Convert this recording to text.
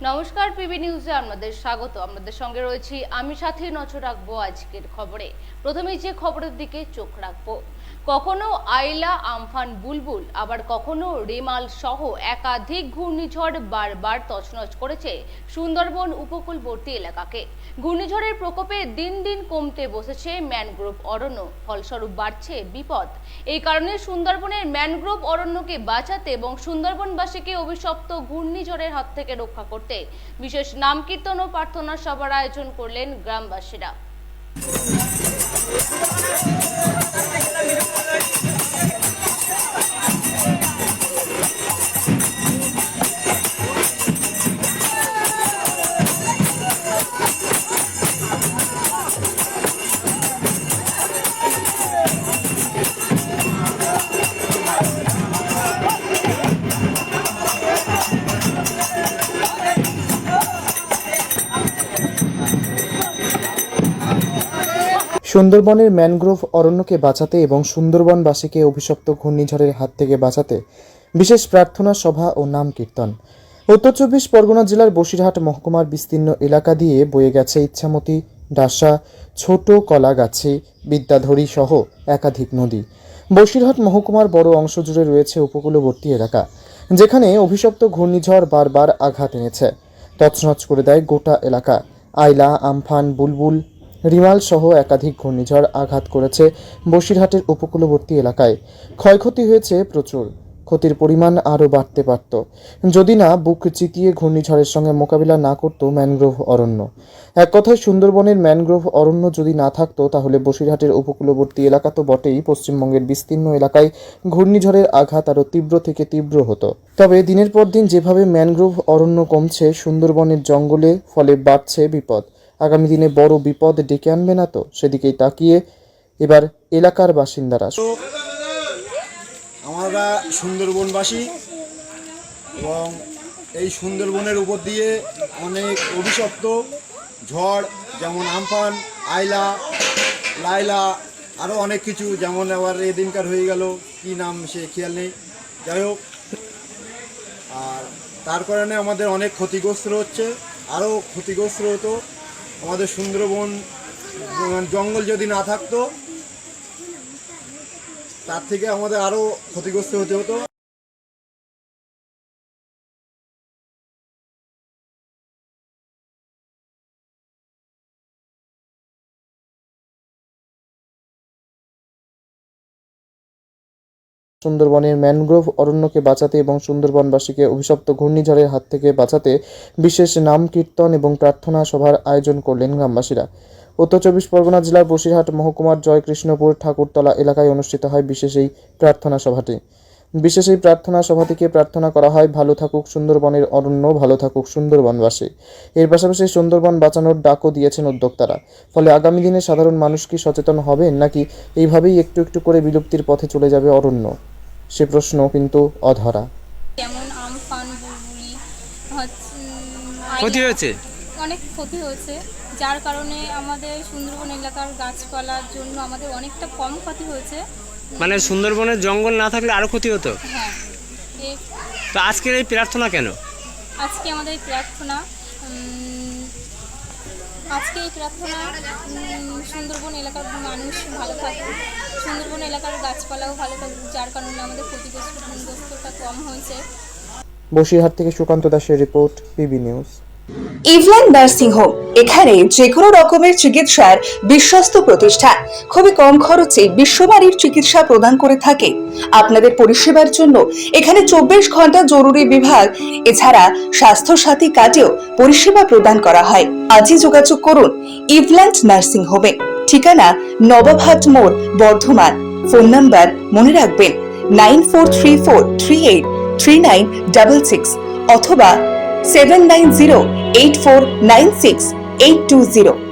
নমস্কার, পিবি নিউজে আপনাদের স্বাগত। আপনাদের সঙ্গে রয়েছি আমি, সাথে নজর রাখবো আজকের খবরে। প্রথমেই যে খবরের দিকে চোখ রাখবো, কখনো আইলা, আমফান, বুলবুল, আবার কখনো রেমাল সহ একাধিক ঘূর্ণিঝড় বারবার তছনছ করেছে সুন্দরবন উপকূলবর্তী এলাকাকে। ঘূর্ণিঝড়ের প্রকোপে দিন দিন কমতে বসেছে ম্যানগ্রোভ অরণ্য, ফলস্বরূপ বাড়ছে বিপদ। এই কারণে সুন্দরবনের ম্যানগ্রোভ অরণ্যকে বাঁচাতে এবং সুন্দরবনবাসীকে অভিশপ্ত ঘূর্ণিঝড়ের হাত থেকে রক্ষা করতে বিশেষ নাম কীর্তন ও প্রার্থনা সভার আয়োজন করলেন গ্রামবাসীরা। সুন্দরবনের ম্যানগ্রোভ অরণ্যকে বাঁচাতে এবং সুন্দরবনবাসীকে অভিশপ্ত ঘূর্ণিঝড়ের হাত থেকে বাঁচাতে বিশেষ প্রার্থনা সভা ও নাম কীর্তন। উত্তর ২৪ পরগনা জেলার বসিরহাট মহকুমার বিস্তীর্ণ এলাকা দিয়ে বয়ে গেছে ইচ্ছামতি, ডাসা, ছোট কলাগাছি, বিদ্যাধরী সহ একাধিক নদী। বসিরহাট মহকুমার বড় অংশ জুড়ে রয়েছে উপকূলবর্তী এলাকা, যেখানে অভিশপ্ত ঘূর্ণিঝড় বারবার আঘাত এনেছে, তছনছ করে দেয় গোটা এলাকা। আইলা, আমফান, বুলবুল, রিমাল সহ একাধিক ঘূর্ণিঝড় আঘাত করেছে বসিরহাটের উপকূলবর্তী এলাকায়। ক্ষয়ক্ষতি হয়েছে প্রচুর, ক্ষতির পরিমাণ আরও বাড়তে পারত যদি না বুক চিতিয়ে ঘূর্ণিঝড়ের সঙ্গে মোকাবিলা না করত ম্যানগ্রোভ অরণ্য। এক কথায় সুন্দরবনের ম্যানগ্রোভ অরণ্য যদি না থাকতো তাহলে বসিরহাটের উপকূলবর্তী এলাকা তো বটেই, পশ্চিমবঙ্গের বিস্তীর্ণ এলাকায় ঘূর্ণিঝড়ের আঘাত আরও তীব্র থেকে তীব্র হতো। তবে দিনের পর দিন যেভাবে ম্যানগ্রোভ অরণ্য কমছে সুন্দরবনের জঙ্গলে, ফলে বাড়ছে বিপদ। আগামী দিনে বড় বিপদ ডেকে আনবে না তো, সেদিকেই তাকিয়ে এবার এলাকার বাসিন্দারা। আমরা সুন্দরবনবাসী এবং এই সুন্দরবনের উপর দিয়ে অনেক অভিশপ্ত ঝড়, যেমন আমফান, আইলা, লাইলা, আরও অনেক কিছু, যেমন আবার এদিনকার হয়ে গেল কি নাম সে খেয়াল নেই, যাই হোক। আর তার কারণে আমাদের অনেক ক্ষতিগ্রস্ত হচ্ছে, আরও ক্ষতিগ্রস্ত হতো। আমাদের সুন্দরবন জঙ্গল যদি না থাকতো তার থেকে আমাদের আরও ক্ষতিগ্রস্ত হতে হতো। সুন্দরবনের ম্যানগ্রোভ অরণ্যকে বাঁচাতে এবং সুন্দরবনবাসীকে অভিশপ্ত ঘূর্ণিঝড়ের হাত থেকে বাঁচাতে বিশেষ নাম কীর্তন এবং প্রার্থনা সভার আয়োজন করলেন গ্রামবাসীরা। উত্তর ২৪ পরগনা জেলার বসিরহাট মহকুমার জয়কৃষ্ণপুর ঠাকুরতলা এলাকায় অনুষ্ঠিত হয় বিশেষ এই প্রার্থনা সভাটি। বিশেষ এই প্রার্থনা সভা থেকে প্রার্থনা করা হয়, ভালো থাকুক সুন্দরবনের অরণ্য, ভালো থাকুক সুন্দরবনবাসী। এর পাশাপাশি সুন্দরবন বাঁচানোর ডাকও দিয়েছেন উদ্যোক্তারা। ফলে আগামী দিনে সাধারণ মানুষ কি সচেতন হবেন, নাকি এইভাবেই একটু একটু করে বিলুপ্তির পথে চলে যাবে অরণ্য, সে প্রশ্ন কিন্তু অধরা। যেমন আমফান, বুলবুলি ক্ষতি হয়েছে, অনেক ক্ষতি হয়েছে, যার কারণে আমাদের সুন্দরবন এলাকার গাছপালার জন্য আমাদের অনেকটা কম ক্ষতি হয়েছে। মানে সুন্দরবনের জঙ্গল না থাকলে আরো ক্ষতি হতো। হ্যাঁ, তো আজকের এই প্রার্থনা কেন? আজকে আমাদের এই প্রার্থনা সুন্দরবন এলাকার মানুষ ভালো থাকুক, সুন্দরবন এলাকার গাছপালাও ভালো থাকুক, যার কারণে আমাদের ক্ষতিগ্রস্তটা কম হয়েছে। বসিরহাট থেকে সুকান্ত দাসের রিপোর্ট, পিবি নিউজ। ইভল্যান্ড নার্সিং হোম, এখানে যে কোনো রকমের চিকিৎসার বিশ্বস্ত প্রতিষ্ঠান, খুবই কম খরচে বিশ্বমানের চিকিৎসা প্রদান করে থাকে। আপনাদের পরিষেবার জন্য এখানে ২৪ ঘন্টা জরুরি বিভাগ, এছাড়া স্বাস্থ্য সাথী কার্ডেও পরিষেবা প্রদান করা হয়। আজই যোগাযোগ করুন ইভল্যান্ড নার্সিং হোমে। ঠিকানা নবাবহাট মোড়, বর্ধমান। ফোন নাম্বার মনে রাখবেন 9434383966 অথবা 7908496820।